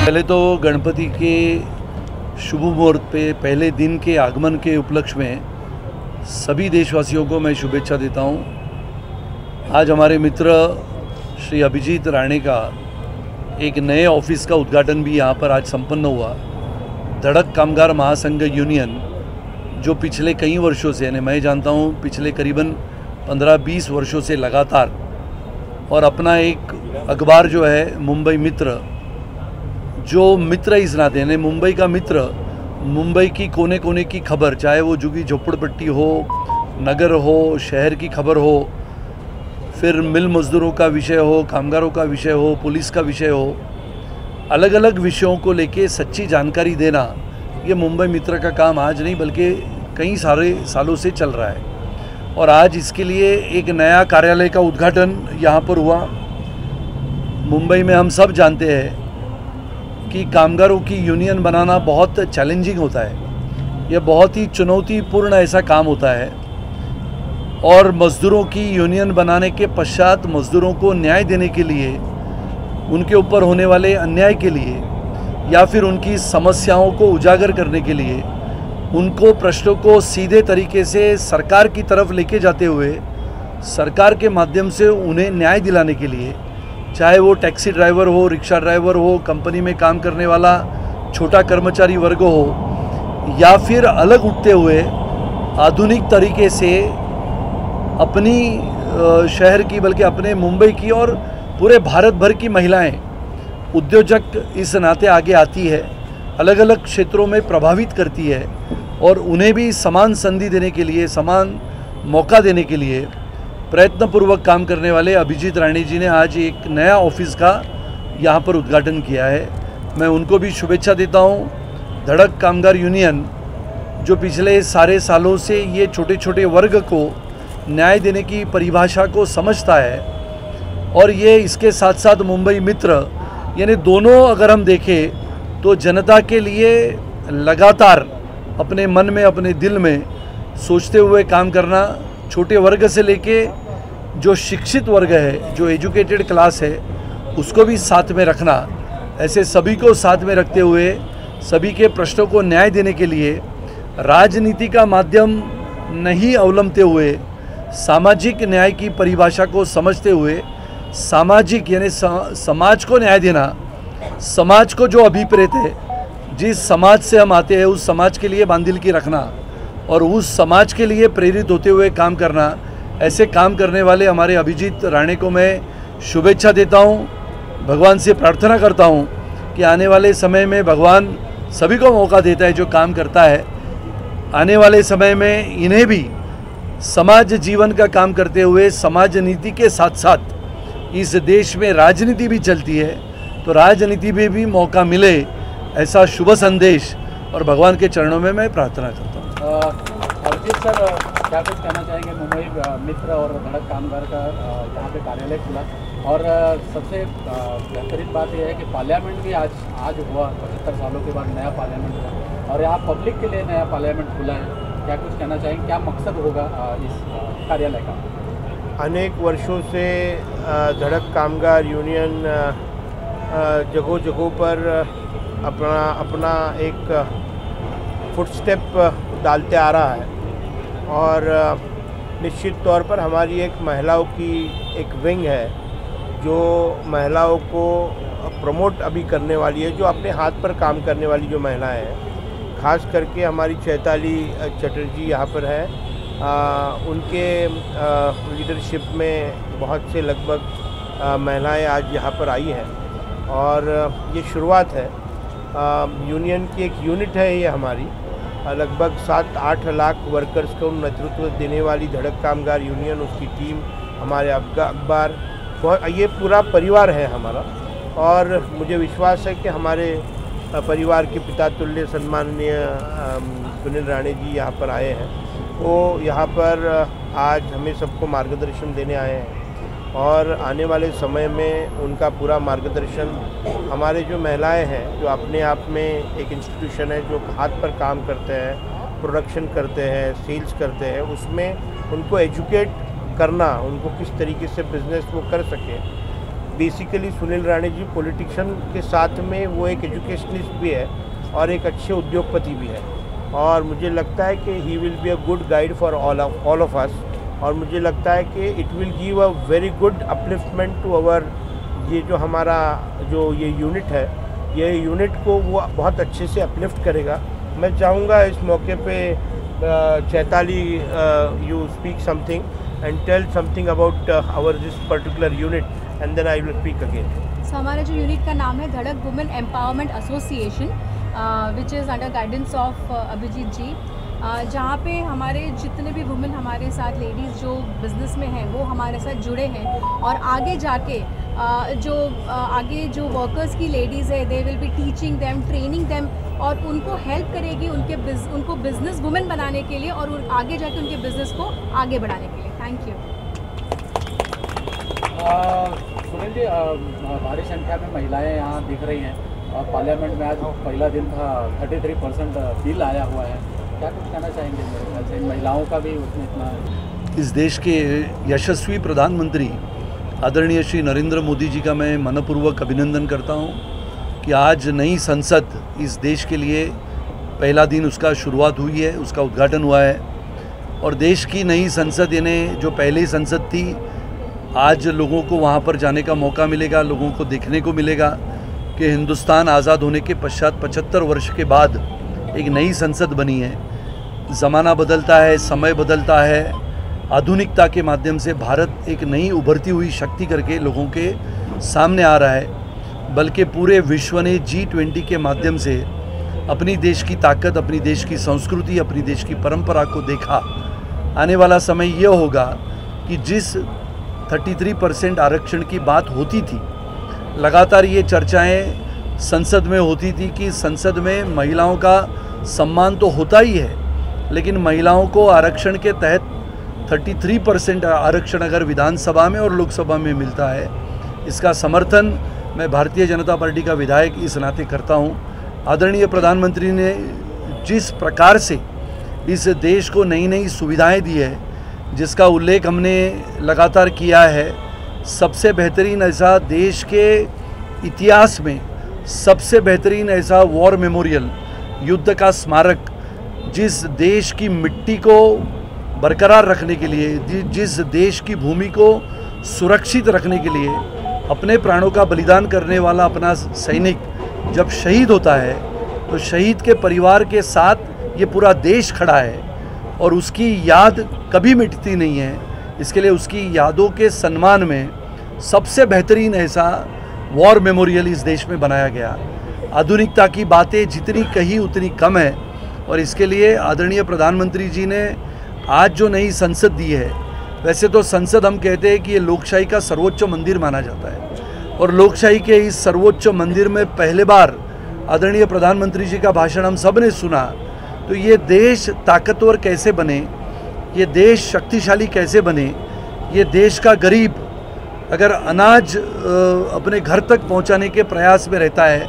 पहले तो गणपति के शुभ मुहूर्त पे पहले दिन के आगमन के उपलक्ष्य में सभी देशवासियों को मैं शुभेच्छा देता हूँ। आज हमारे मित्र श्री अभिजीत राणे का एक नए ऑफिस का उद्घाटन भी यहाँ पर आज संपन्न हुआ। धड़क कामगार महासंघ यूनियन जो पिछले कई वर्षों से, यानी मैं जानता हूँ पिछले करीबन 15-20 वर्षों से लगातार, और अपना एक अखबार जो है मुंबई मित्र, जो मित्र इस नाते यानी मुंबई का मित्र, मुंबई की कोने कोने की खबर, चाहे वो झुग्गी झोपड़पट्टी हो, नगर हो, शहर की खबर हो, फिर मिल मजदूरों का विषय हो, कामगारों का विषय हो, पुलिस का विषय हो, अलग अलग विषयों को लेके सच्ची जानकारी देना, ये मुंबई मित्र का काम आज नहीं बल्कि कई सारे सालों से चल रहा है। और आज इसके लिए एक नया कार्यालय का उद्घाटन यहाँ पर हुआ। मुंबई में हम सब जानते हैं कि कामगारों की यूनियन बनाना बहुत चैलेंजिंग होता है, यह बहुत ही चुनौतीपूर्ण ऐसा काम होता है। और मज़दूरों की यूनियन बनाने के पश्चात मज़दूरों को न्याय देने के लिए, उनके ऊपर होने वाले अन्याय के लिए या फिर उनकी समस्याओं को उजागर करने के लिए, उनको प्रश्नों को सीधे तरीके से सरकार की तरफ लेके जाते हुए सरकार के माध्यम से उन्हें न्याय दिलाने के लिए, चाहे वो टैक्सी ड्राइवर हो, रिक्शा ड्राइवर हो, कंपनी में काम करने वाला छोटा कर्मचारी वर्ग हो, या फिर अलग उठते हुए आधुनिक तरीके से अपनी शहर की बल्कि अपने मुंबई की और पूरे भारत भर की महिलाएं उद्योजक इस नाते आगे आती है, अलग अलग क्षेत्रों में प्रभावित करती है, और उन्हें भी समान संधि देने के लिए, समान मौका देने के लिए प्रयत्नपूर्वक काम करने वाले अभिजीत राणे जी ने आज एक नया ऑफिस का यहाँ पर उद्घाटन किया है। मैं उनको भी शुभेच्छा देता हूँ। धड़क कामगार यूनियन जो पिछले सारे सालों से ये छोटे छोटे वर्ग को न्याय देने की परिभाषा को समझता है, और ये इसके साथ साथ मुंबई मित्र, यानी दोनों अगर हम देखें तो जनता के लिए लगातार अपने मन में, अपने दिल में सोचते हुए काम करना, छोटे वर्ग से लेके जो शिक्षित वर्ग है, जो एजुकेटेड क्लास है, उसको भी साथ में रखना, ऐसे सभी को साथ में रखते हुए सभी के प्रश्नों को न्याय देने के लिए राजनीति का माध्यम नहीं अवलंबते हुए सामाजिक न्याय की परिभाषा को समझते हुए सामाजिक यानी समाज को न्याय देना, समाज को जो अभिप्रेत है, जिस समाज से हम आते हैं उस समाज के लिए बांधिल की रखना और उस समाज के लिए प्रेरित होते हुए काम करना, ऐसे काम करने वाले हमारे अभिजीत राणे को मैं शुभेच्छा देता हूं। भगवान से प्रार्थना करता हूं कि आने वाले समय में भगवान सभी को मौका देता है जो काम करता है, आने वाले समय में इन्हें भी समाज जीवन का काम करते हुए समाज नीति के साथ साथ इस देश में राजनीति भी चलती है, तो राजनीति में भी मौका मिले, ऐसा शुभ संदेश और भगवान के चरणों में मैं प्रार्थना करता हूँ। अभिजीत सर, क्या कुछ कहना चाहेंगे? मुंबई मित्र और धड़क कामगार का यहाँ पे कार्यालय खुला, और सबसे बेहतरीन बात यह है कि पार्लियामेंट भी आज हुआ, 75 सालों के बाद नया पार्लियामेंट हुआ, और यहाँ पब्लिक के लिए नया पार्लियामेंट खुला है। क्या कुछ कहना चाहेंगे, क्या मकसद होगा इस कार्यालय का? अनेक वर्षों से धड़क कामगार यूनियन जगहों जगहों पर अपना एक फुटस्टेप डालते आ रहा है, और निश्चित तौर पर हमारी एक महिलाओं की एक विंग है जो महिलाओं को प्रमोट अभी करने वाली है, जो अपने हाथ पर काम करने वाली जो महिलाएं हैं, खास करके हमारी चैताली चटर्जी यहाँ पर है। उनके लीडरशिप में बहुत से लगभग महिलाएं आज यहाँ पर आई हैं, और ये शुरुआत है। यूनियन की एक यूनिट है ये हमारी, लगभग 7-8 लाख वर्कर्स को नेतृत्व देने वाली धड़क कामगार यूनियन, उसकी टीम हमारे अखबार, ये पूरा परिवार है हमारा। और मुझे विश्वास है कि हमारे परिवार के पिता तुल्य सम्माननीय सुनील राणे जी यहाँ पर आए हैं। वो यहाँ पर आज हमें सबको मार्गदर्शन देने आए हैं और आने वाले समय में उनका पूरा मार्गदर्शन हमारे जो महिलाएं हैं, जो अपने आप में एक इंस्टीट्यूशन है, जो हाथ पर काम करते हैं, प्रोडक्शन करते हैं, सेल्स करते हैं, उसमें उनको एजुकेट करना, उनको किस तरीके से बिज़नेस वो कर सके। बेसिकली सुनील राणे जी पॉलिटिशियन के साथ में वो एक एजुकेशनिस्ट भी है और एक अच्छे उद्योगपति भी है। और मुझे लगता है कि he will be a good guide for all of us. और मुझे लगता है कि it will give a very good upliftment to our, ये जो हमारा जो ये यूनिट है, ये यूनिट को वो बहुत अच्छे से अपलिफ्ट करेगा। मैं चाहूँगा इस मौके पे Chaitali you speak something and tell something about our this particular unit and then I will speak again. So हमारा जो यूनिट का नाम है Dhadak women empowerment association, which is under guidance of Abhijeet ji, जहाँ पे हमारे जितने भी वुमेन हमारे साथ लेडीज़ जो बिज़नेस में हैं वो हमारे साथ जुड़े हैं। और आगे जाके आगे जो वर्कर्स की लेडीज़ है, they will be teaching them, training them, और उनको हेल्प करेगी उनको बिज़नेस वुमेन बनाने के लिए और आगे जाके उनके बिज़नेस को आगे बढ़ाने के लिए। Thank you. सुनील जी, भारी संख्या में महिलाएं यहाँ दिख रही हैं और पार्लियामेंट में आज पहला दिन था, 33% बिल आया हुआ है, क्या कुछ कहना चाहेंगे? मेरे ख्याल से महिलाओं का भी उसमें इतना। इस देश के यशस्वी प्रधानमंत्री आदरणीय श्री नरेंद्र मोदी जी का मैं मनपूर्वक अभिनंदन करता हूँ कि आज नई संसद इस देश के लिए पहला दिन उसका शुरुआत हुई है, उसका उद्घाटन हुआ है। और देश की नई संसद यानी जो पहली संसद थी, आज लोगों को वहाँ पर जाने का मौका मिलेगा, लोगों को देखने को मिलेगा कि हिंदुस्तान आज़ाद होने के पश्चात 75 वर्ष के बाद एक नई संसद बनी है। ज़माना बदलता है, समय बदलता है, आधुनिकता के माध्यम से भारत एक नई उभरती हुई शक्ति करके लोगों के सामने आ रहा है। बल्कि पूरे विश्व ने G20 के माध्यम से अपनी देश की ताकत, अपनी देश की संस्कृति, अपनी देश की परंपरा को देखा। आने वाला समय यह होगा कि जिस 33% आरक्षण की बात होती थी, लगातार ये चर्चाएं संसद में होती थी कि संसद में महिलाओं का सम्मान तो होता ही है, लेकिन महिलाओं को आरक्षण के तहत 33% आरक्षण अगर विधानसभा में और लोकसभा में मिलता है, इसका समर्थन मैं भारतीय जनता पार्टी का विधायक इस नाते करता हूँ। आदरणीय प्रधानमंत्री ने जिस प्रकार से इस देश को नई नई सुविधाएं दी है, जिसका उल्लेख हमने लगातार किया है, सबसे बेहतरीन ऐसा देश के इतिहास में सबसे बेहतरीन ऐसा वॉर मेमोरियल, युद्ध का स्मारक, जिस देश की मिट्टी को बरकरार रखने के लिए, जिस देश की भूमि को सुरक्षित रखने के लिए अपने प्राणों का बलिदान करने वाला अपना सैनिक जब शहीद होता है, तो शहीद के परिवार के साथ ये पूरा देश खड़ा है और उसकी याद कभी मिटती नहीं है। इसके लिए उसकी यादों के सम्मान में सबसे बेहतरीन ऐसा वॉर मेमोरियल इस देश में बनाया गया। आधुनिकता की बातें जितनी कही उतनी कम है और इसके लिए आदरणीय प्रधानमंत्री जी ने आज जो नई संसद दी है, वैसे तो संसद हम कहते हैं कि ये लोकशाही का सर्वोच्च मंदिर माना जाता है और लोकशाही के इस सर्वोच्च मंदिर में पहले बार आदरणीय प्रधानमंत्री जी का भाषण हम सब ने सुना। तो ये देश ताकतवर कैसे बने, ये देश शक्तिशाली कैसे बने, ये देश का गरीब अगर अनाज अपने घर तक पहुंचाने के प्रयास में रहता है,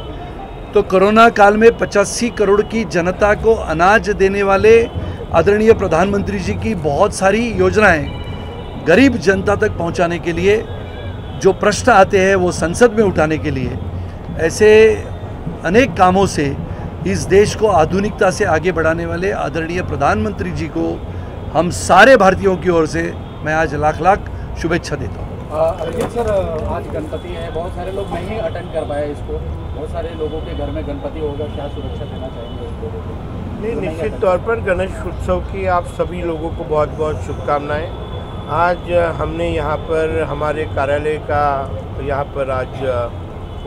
तो कोरोना काल में 85 करोड़ की जनता को अनाज देने वाले आदरणीय प्रधानमंत्री जी की बहुत सारी योजनाएं गरीब जनता तक पहुंचाने के लिए जो प्रश्न आते हैं वो संसद में उठाने के लिए, ऐसे अनेक कामों से इस देश को आधुनिकता से आगे बढ़ाने वाले आदरणीय प्रधानमंत्री जी को हम सारे भारतीयों की ओर से मैं आज लाख लाख शुभेच्छा देता हूँ। अभिजीत सर, आज गणपति है, बहुत सारे लोग नहीं अटेंड कर पाए इसको, बहुत सारे लोगों के घर में गणपति होगा, क्या सुरक्षा देना चाहेंगे उस लोगों को? नहीं, निश्चित तौर पर गणेश उत्सव की आप सभी लोगों को बहुत बहुत शुभकामनाएं। आज हमने यहाँ पर हमारे कार्यालय का यहाँ पर आज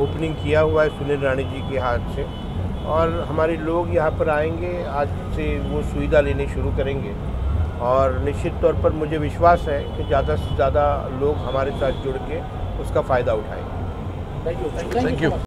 ओपनिंग किया हुआ है सुनील राणे जी के हाथ से, और हमारे लोग यहाँ पर आएंगे, आज से वो सुविधा लेने शुरू करेंगे। और निश्चित तौर पर मुझे विश्वास है कि ज़्यादा से ज़्यादा लोग हमारे साथ जुड़ के उसका फ़ायदा उठाएंगे। Thank you thank you.